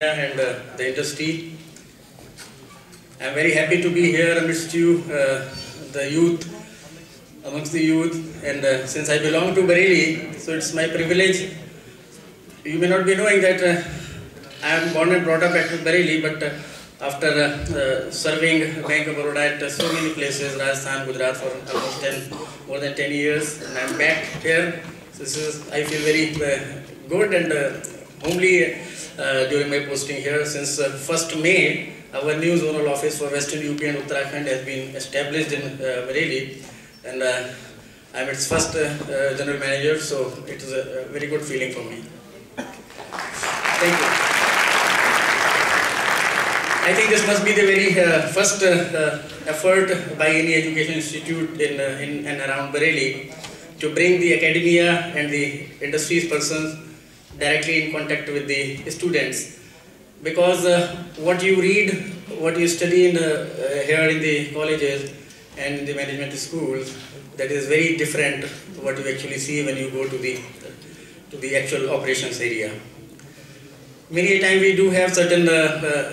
and the industry. I am very happy to be here amidst you, the youth, amongst the youth, and since I belong to Bareilly, so it's my privilege. You may not be knowing that I am born and brought up at Bareilly, but after serving Bank of Baroda at so many places, Rajasthan, Gujarat, for almost more than 10 years, and I am back here. So I feel very good and homely during my posting here. Since 1st May, our new zonal office for Western UP and Uttarakhand has been established in Bareilly, and I am its first general manager, so it is a very good feeling for me. Thank you. I think this must be the very first effort by any education institute in and around Bareilly to bring the academia and the industry's persons directly in contact with the students. Because what you read, what you study here in the colleges and in the management schools, that is very different to what you actually see when you go to the actual operations area. Many a time we do have certain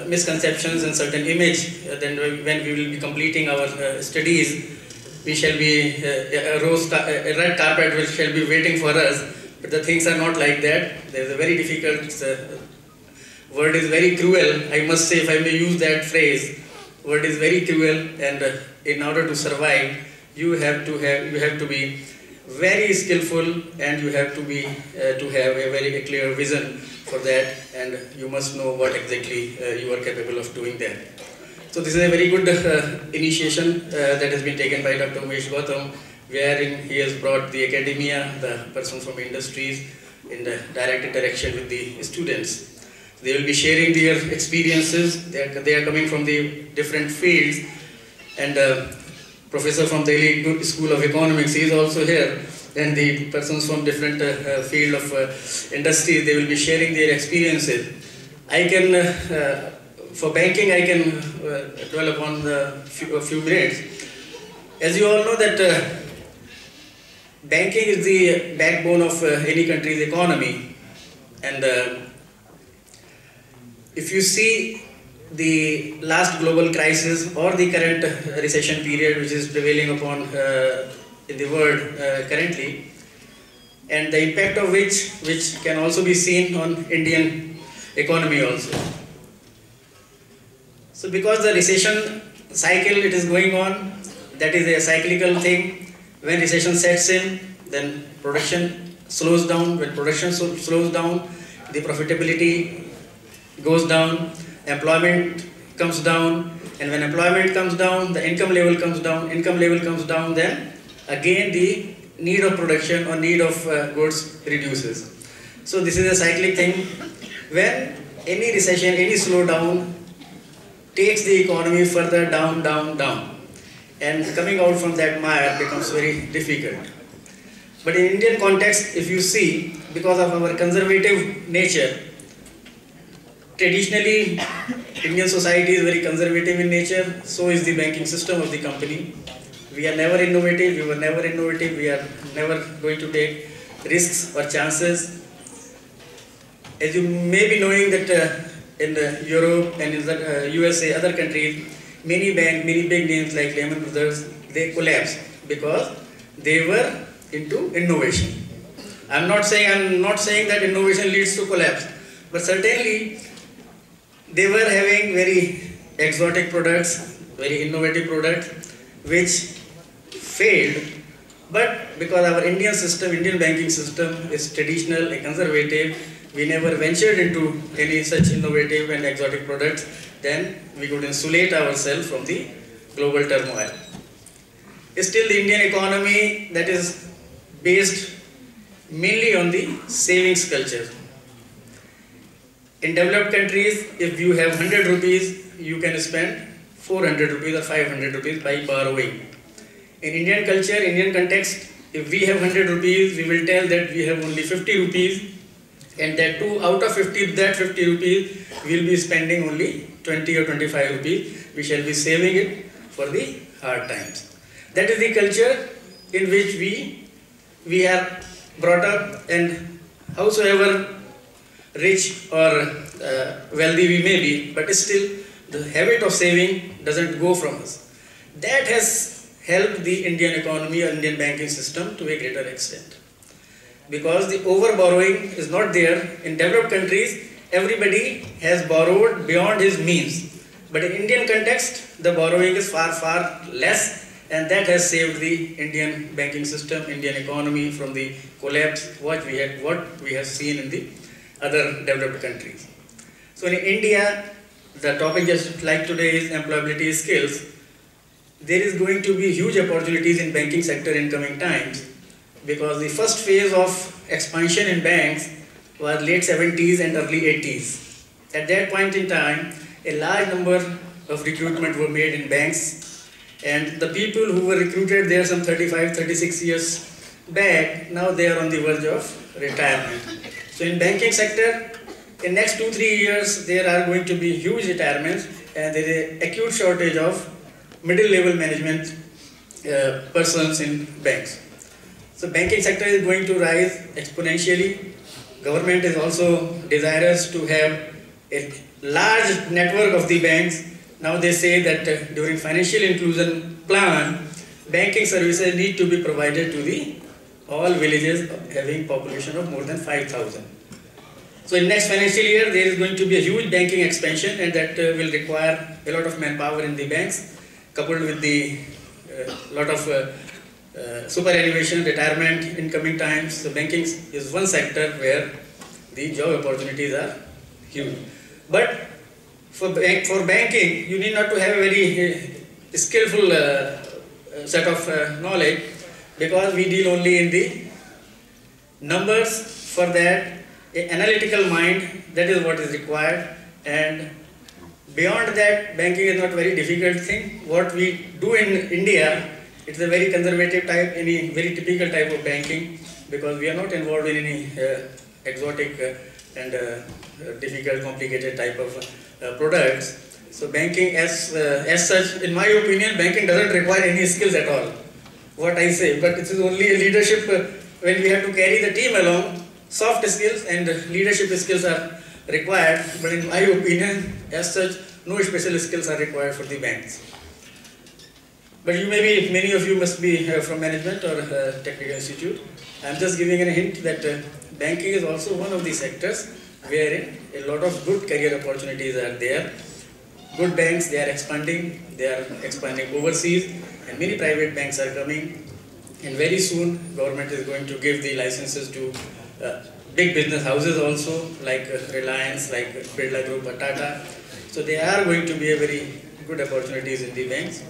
misconceptions and certain image. Then when we will be completing our studies, we shall be a red carpet shall be waiting for us. But the things are not like that. There is a very difficult word is very cruel. I must say, if I may use that phrase, word is very cruel, and in order to survive, you have to be very skillful, and you have to have a very clear vision for that, and you must know what exactly you are capable of doing there. So this is a very good initiation that has been taken by Dr. Umesh Gautam, wherein he has brought the academia, the persons from industries, in the direct interaction with the students. They will be sharing their experiences. They are coming from the different fields, and professor from the Lalit School of Economics, he is also here, and the persons from different field of industry, they will be sharing their experiences. I can, for banking, I can dwell upon a few minutes. As you all know that banking is the backbone of any country's economy, and if you see the last global crisis or the current recession period which is prevailing upon in the world currently, and the impact of which can also be seen on Indian economy also. So because the recession cycle it is going on, that is a cyclical thing. When recession sets in, then production slows down. When production slows down, the profitability goes down, employment comes down, and when employment comes down, the income level comes down, then again the need of production or need of goods reduces. So this is a cyclic thing. When any recession, any slowdown takes the economy further down, and coming out from that mire becomes very difficult. But in Indian context, if you see, because of our conservative nature, traditionally Indian society is very conservative in nature, so is the banking system of the company. We are never innovative, we were never innovative, we are never going to take risks or chances. As you may be knowing that in Europe and in the USA, other countries, many big names like Lehman Brothers, they collapsed because they were into innovation. I'm not saying that innovation leads to collapse, but certainly they were having very exotic products, very innovative products, which failed. But because our Indian banking system is traditional and conservative, we never ventured into any such innovative and exotic products, then we could insulate ourselves from the global turmoil. Still, the Indian economy that is based mainly on the savings culture. In developed countries, if you have 100 rupees, you can spend 400 rupees or 500 rupees by borrowing. In Indian culture, Indian context, if we have 100 rupees, we will tell that we have only 50 rupees, and that too, out of 50 rupees, we will be spending only 20 or 25 rupees. We shall be saving it for the hard times. That is the culture in which we are brought up, and howsoever rich or wealthy we may be, but still the habit of saving doesn't go from us. That has helped the Indian economy or Indian banking system to a greater extent. Because the over borrowing is not there. In developed countries, everybody has borrowed beyond his means. But in Indian context, the borrowing is far, far less, and that has saved the Indian banking system, Indian economy from the collapse what we have seen in the other developed countries. So in India, the topic just like today is employability skills. There is going to be huge opportunities in banking sector in coming times, because the first phase of expansion in banks was late 70s and early 80s. At that point in time, a large number of recruitment were made in banks, and the people who were recruited there some 35, 36 years back, now they are on the verge of retirement. So in banking sector, in next 2-3 years, there are going to be huge retirements, and there is an acute shortage of middle level management persons in banks. So banking sector is going to rise exponentially. Government is also desirous to have a large network of the banks. Now they say that during financial inclusion plan, banking services need to be provided to the all villages having population of more than 5,000. So in next financial year, there is going to be a huge banking expansion, and that will require a lot of manpower in the banks, coupled with the lot of superannuation, retirement in coming times. So banking is one sector where the job opportunities are huge. But for banking, you need not to have a very skillful set of knowledge, because we deal only in the numbers. For that, an analytical mind, that is what is required. And beyond that, banking is not a very difficult thing. What we do in India, it's a very conservative type, any very typical type of banking, because we are not involved in any exotic and difficult, complicated type of products. So banking as such, in my opinion, banking doesn't require any skills at all, what I say, but it is only a leadership when we have to carry the team along. Soft skills and leadership skills are required, but in my opinion, as such, no special skills are required for the banks. But you may be, many of you must be from management or technical institute. I am just giving a hint that banking is also one of the sectors wherein a lot of good career opportunities are there. Good banks, they are expanding overseas, and many private banks are coming. And very soon, government is going to give the licenses to big business houses also, like Reliance, like Birla Group or Tata. So they are going to be a very good opportunities in the banks.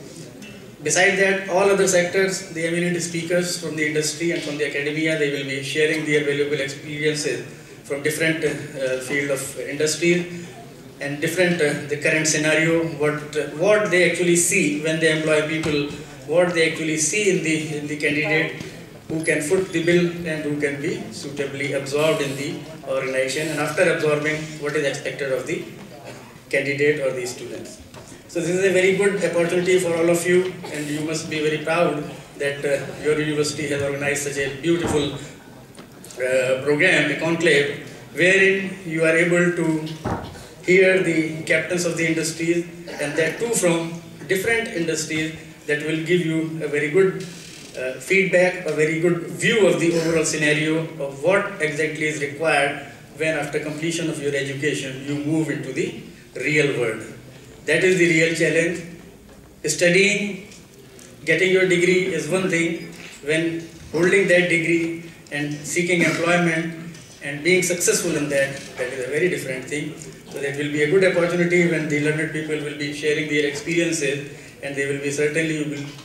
Besides that, all other sectors, the eminent speakers from the industry and from the academia, they will be sharing their valuable experiences from different field of industry and different the current scenario, what they actually see when they employ people, what they actually see in the candidate, who can foot the bill and who can be suitably absorbed in the organization, and after absorbing, what is expected of the candidate or the students. So this is a very good opportunity for all of you, and you must be very proud that your university has organized such a beautiful program, a conclave, wherein you are able to hear the captains of the industries, and that too from different industries, that will give you a very good feedback, a very good view of the overall scenario of what exactly is required when after completion of your education you move into the real world. That is the real challenge. Studying, getting your degree is one thing. When holding that degree and seeking employment and being successful in that, that is a very different thing. So that will be a good opportunity when the learned people will be sharing their experiences, and they will be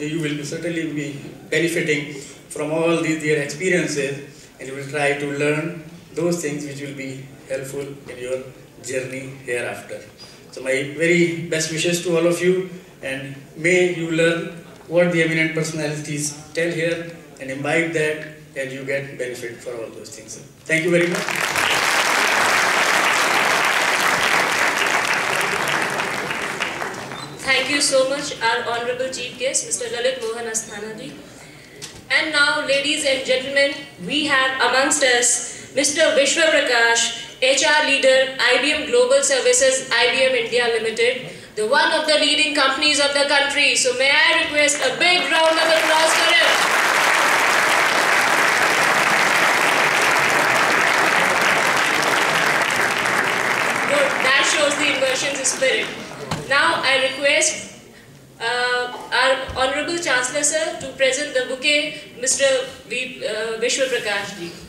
you will certainly be benefiting from all their experiences, and you will try to learn those things which will be helpful in your journey hereafter. So my very best wishes to all of you, and may you learn what the eminent personalities tell here and imbibe that, and you get benefit for all those things. Thank you very much. Thank you so much, our Honorable Chief Guest, Mr. Lalit Mohan Asthana ji. And now, ladies and gentlemen, we have amongst us Mr. Vishwa Prakash, HR leader, IBM Global Services, IBM India Limited, the one of the leading companies of the country. So may I request a big round of applause for him. Good, that shows the Inversion's spirit. Now I request our Honorable Chancellor Sir to present the bouquet, Mr. Vishwa Prakash ji.